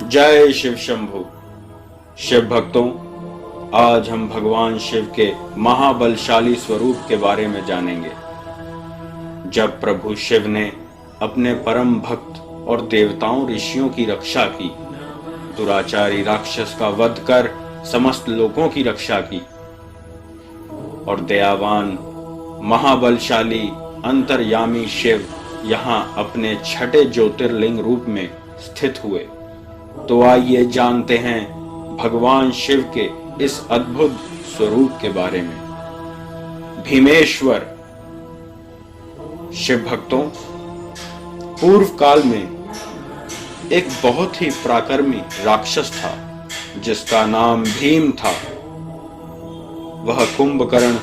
जय शिव शंभु। शिव भक्तों, आज हम भगवान शिव के महाबलशाली स्वरूप के बारे में जानेंगे। जब प्रभु शिव ने अपने परम भक्त और देवताओं ऋषियों की रक्षा की, दुराचारी राक्षस का वध कर समस्त लोगों की रक्षा की और दयावान महाबलशाली अंतर्यामी शिव यहाँ अपने छठे ज्योतिर्लिंग रूप में स्थित हुए, तो आइए जानते हैं भगवान शिव के इस अद्भुत स्वरूप के बारे में। भीमेश्वर। शिव भक्तों, पूर्व काल में एक बहुत ही पराक्रमी राक्षस था जिसका नाम भीम था। वह कुंभकर्ण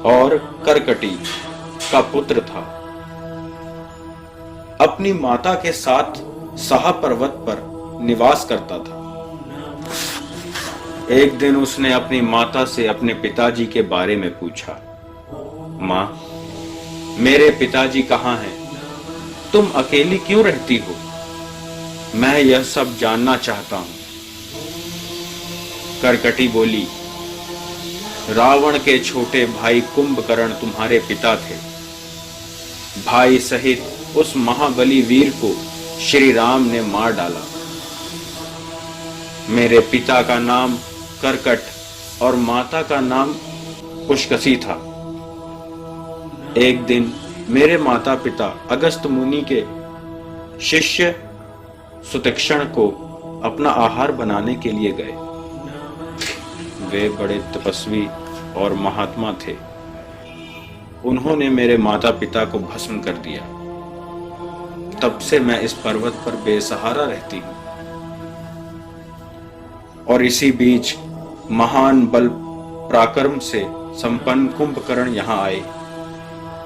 और करकटी का पुत्र था। अपनी माता के साथ साहा पर्वत पर निवास करता था। एक दिन उसने अपनी माता से अपने पिताजी के बारे में पूछा, माँ, मेरे पिताजी कहाँ हैं? तुम अकेली क्यों रहती हो? मैं यह सब जानना चाहता हूं। करकटी बोली, रावण के छोटे भाई कुंभकर्ण तुम्हारे पिता थे। भाई सहित उस महाबली वीर को श्री राम ने मार डाला। मेरे पिता का नाम करकट और माता का नाम पुष्कसी था। एक दिन मेरे माता पिता अगस्त मुनि के शिष्य सुतीक्ष्ण को अपना आहार बनाने के लिए गए। वे बड़े तपस्वी और महात्मा थे। उन्होंने मेरे माता पिता को भस्म कर दिया। तब से मैं इस पर्वत पर बेसहारा रहती हूं। और इसी बीच महान बल पराक्रम से संपन्न कुंभकर्ण यहां आए।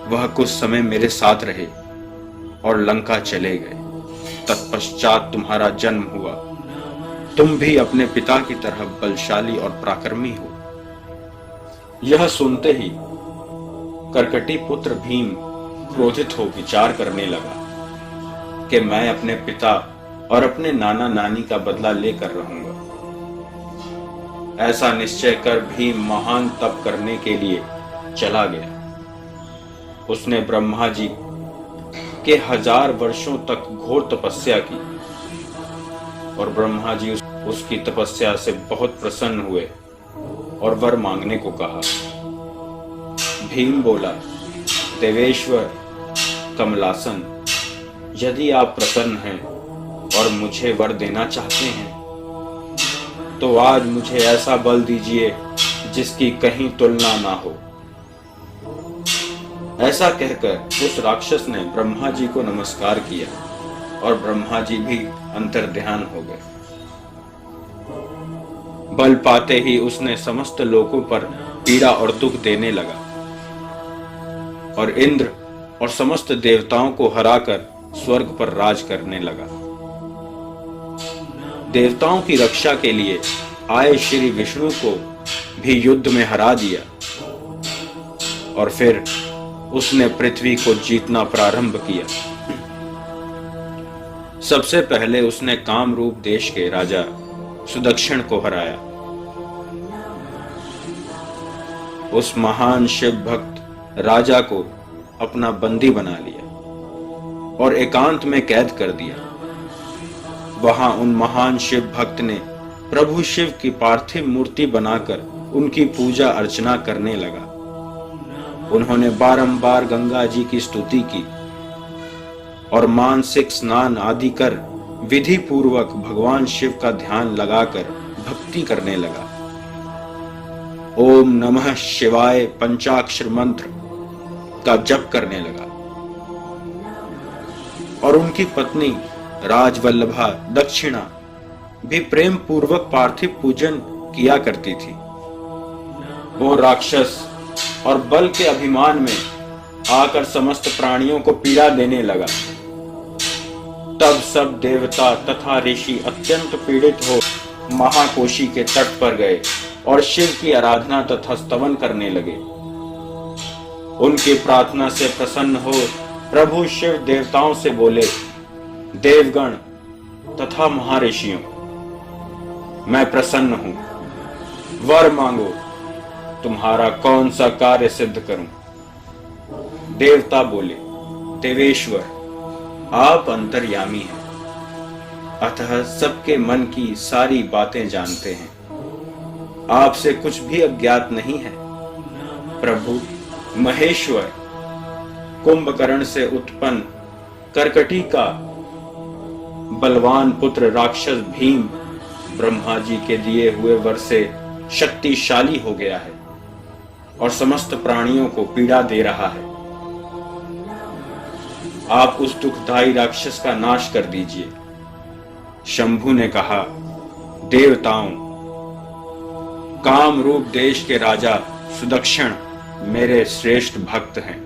वह कुछ समय मेरे साथ रहे और लंका चले गए। तत्पश्चात तुम्हारा जन्म हुआ। तुम भी अपने पिता की तरह बलशाली और पराक्रमी हो। यह सुनते ही करकटी पुत्र भीम क्रोधित हो विचार करने लगा कि मैं अपने पिता और अपने नाना नानी का बदला लेकर रहूंगा। ऐसा निश्चय कर भीम महान तप करने के लिए चला गया। उसने ब्रह्मा जी के 1000 वर्षों तक घोर तपस्या की और ब्रह्मा जी उसकी तपस्या से बहुत प्रसन्न हुए और वर मांगने को कहा। भीम बोला, देवेश्वर कमलासन, यदि आप प्रसन्न हैं और मुझे वर देना चाहते हैं तो आज मुझे ऐसा बल दीजिए जिसकी कहीं तुलना ना हो। ऐसा कहकर उस राक्षस ने ब्रह्मा जी को नमस्कार किया और ब्रह्मा जी भी अंतर्ध्यान हो गए। बल पाते ही उसने समस्त लोगों पर पीड़ा और दुख देने लगा और इंद्र और समस्त देवताओं को हराकर स्वर्ग पर राज करने लगा। देवताओं की रक्षा के लिए आए श्री विष्णु को भी युद्ध में हरा दिया और फिर उसने पृथ्वी को जीतना प्रारंभ किया। सबसे पहले उसने कामरूप देश के राजा सुदक्षिण को हराया। उस महान शिव भक्त राजा को अपना बंदी बना लिया और एकांत में कैद कर दिया। वहां उन महान शिव भक्त ने प्रभु शिव की पार्थिव मूर्ति बनाकर उनकी पूजा अर्चना करने लगा। उन्होंने बारंबार गंगा जी की स्तुति की और मानसिक स्नान आदि कर विधि पूर्वक भगवान शिव का ध्यान लगाकर भक्ति करने लगा। ओम नमः शिवाय पंचाक्षर मंत्र का जप करने लगा और उनकी पत्नी राजवल्लभा दक्षिणा भी प्रेम पूर्वक पार्थिव पूजन किया करती थी। वो राक्षस और बल के अभिमान में आकर समस्त प्राणियों को पीड़ा देने लगा। तब सब देवता तथा ऋषि अत्यंत पीड़ित हो महाकोशी के तट पर गए और शिव की आराधना तथा स्तवन करने लगे। उनकी प्रार्थना से प्रसन्न हो प्रभु शिव देवताओं से बोले, देवगण तथा महर्षियों, मैं प्रसन्न हूं। वर मांगो, तुम्हारा कौन सा कार्य सिद्ध करूं। देवता बोले, देवेश्वर, आप अंतर्यामी हैं, अतः सबके मन की सारी बातें जानते हैं। आपसे कुछ भी अज्ञात नहीं है। प्रभु महेश्वर, कुंभकर्ण से उत्पन्न करकटी का बलवान पुत्र राक्षस भीम ब्रह्मा जी के दिए हुए वर से शक्तिशाली हो गया है और समस्त प्राणियों को पीड़ा दे रहा है। आप उस दुखदायी राक्षस का नाश कर दीजिए। शंभु ने कहा, देवताओं, काम रूप देश के राजा सुदक्षिण मेरे श्रेष्ठ भक्त हैं।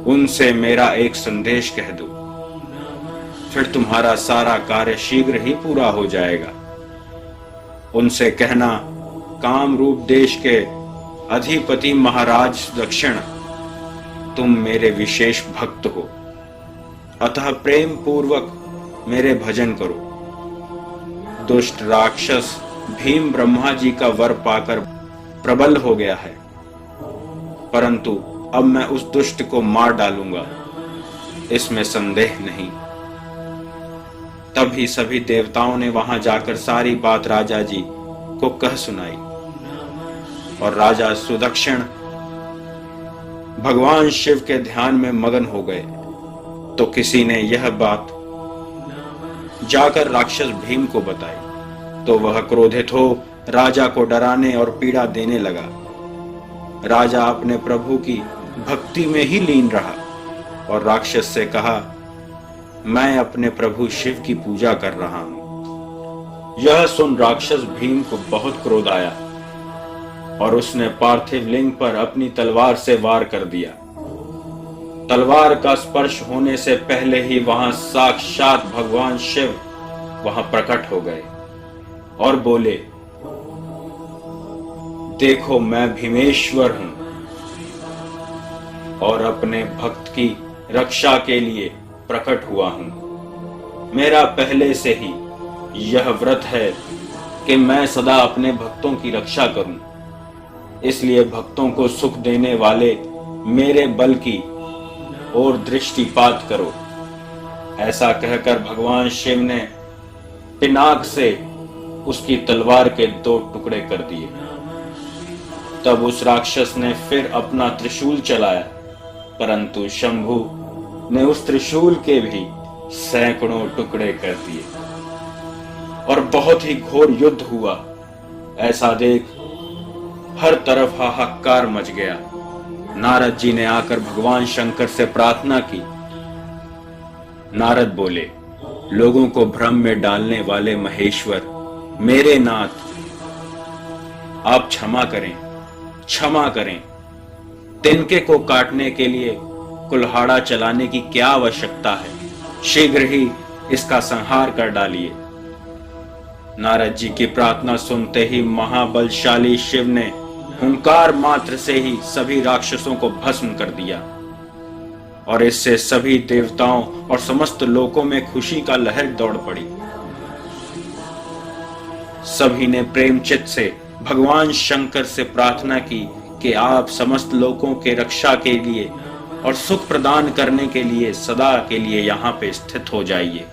उनसे मेरा एक संदेश कह दो, फिर तुम्हारा सारा कार्य शीघ्र ही पूरा हो जाएगा। उनसे कहना, काम रूप देश के अधिपति महाराज सुदक्षिण, तुम मेरे विशेष भक्त हो, अतः प्रेम पूर्वक मेरे भजन करो। दुष्ट राक्षस भीम ब्रह्मा जी का वर पाकर प्रबल हो गया है, परंतु अब मैं उस दुष्ट को मार डालूंगा, इसमें संदेह नहीं। तभी सभी देवताओं ने वहां जाकर सारी बात राजा जी को कह सुनाई और राजा सुदक्षिण भगवान शिव के ध्यान में मगन हो गए। तो किसी ने यह बात जाकर राक्षस भीम को बताई, तो वह क्रोधित हो राजा को डराने और पीड़ा देने लगा। राजा अपने प्रभु की भक्ति में ही लीन रहा और राक्षस से कहा, मैं अपने प्रभु शिव की पूजा कर रहा हूं। यह सुन राक्षस भीम को बहुत क्रोध आया और उसने पार्थिव लिंग पर अपनी तलवार से वार कर दिया। तलवार का स्पर्श होने से पहले ही वहां साक्षात भगवान शिव वहां प्रकट हो गए और बोले, देखो मैं भीमेश्वर हूं और अपने भक्त की रक्षा के लिए प्रकट हुआ हूं। मेरा पहले से ही यह व्रत है कि मैं सदा अपने भक्तों की रक्षा करूं, इसलिए भक्तों को सुख देने वाले मेरे बल की ओर दृष्टिपात करो। ऐसा कहकर भगवान शिव ने पिनाक से उसकी तलवार के 2 टुकड़े कर दिए। तब उस राक्षस ने फिर अपना त्रिशूल चलाया, परंतु शंभु ने उस त्रिशूल के भी सैकड़ों टुकड़े कर दिए और बहुत ही घोर युद्ध हुआ। ऐसा देख हर तरफ हाहाकार मच गया। नारद जी ने आकर भगवान शंकर से प्रार्थना की। नारद बोले, लोगों को भ्रम में डालने वाले महेश्वर, मेरे नाथ, आप क्षमा करें, क्षमा करें। तिनके को काटने के लिए कुल्हाड़ा चलाने की क्या आवश्यकता है, शीघ्र ही इसका संहार कर डालिए। नारद जी की प्रार्थना सुनते ही महाबलशाली शिव ने हुंकार मात्र से ही सभी राक्षसों को भस्म कर दिया और इससे सभी देवताओं और समस्त लोकों में खुशी का लहर दौड़ पड़ी। सभी ने प्रेम चित्त से भगवान शंकर से प्रार्थना की कि आप समस्त लोकों के रक्षा के लिए और सुख प्रदान करने के लिए सदा के लिए यहाँ पे स्थित हो जाइए।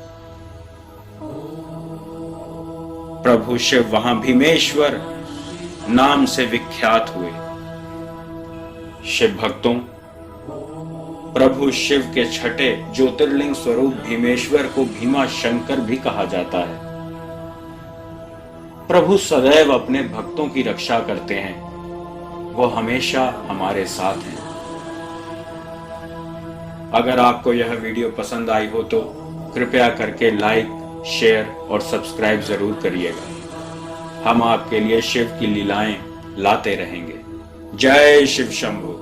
प्रभु शिव वहां भीमेश्वर नाम से विख्यात हुए। शिव भक्तों, प्रभु शिव के छठे ज्योतिर्लिंग स्वरूप भीमेश्वर को भीमा शंकर भी कहा जाता है। प्रभु सदैव अपने भक्तों की रक्षा करते हैं, वो हमेशा हमारे साथ हैं। अगर आपको यह वीडियो पसंद आई हो तो कृपया करके लाइक, शेयर और सब्सक्राइब जरूर करिएगा। हम आपके लिए शिव की लीलाएं लाते रहेंगे। जय शिव शंभु।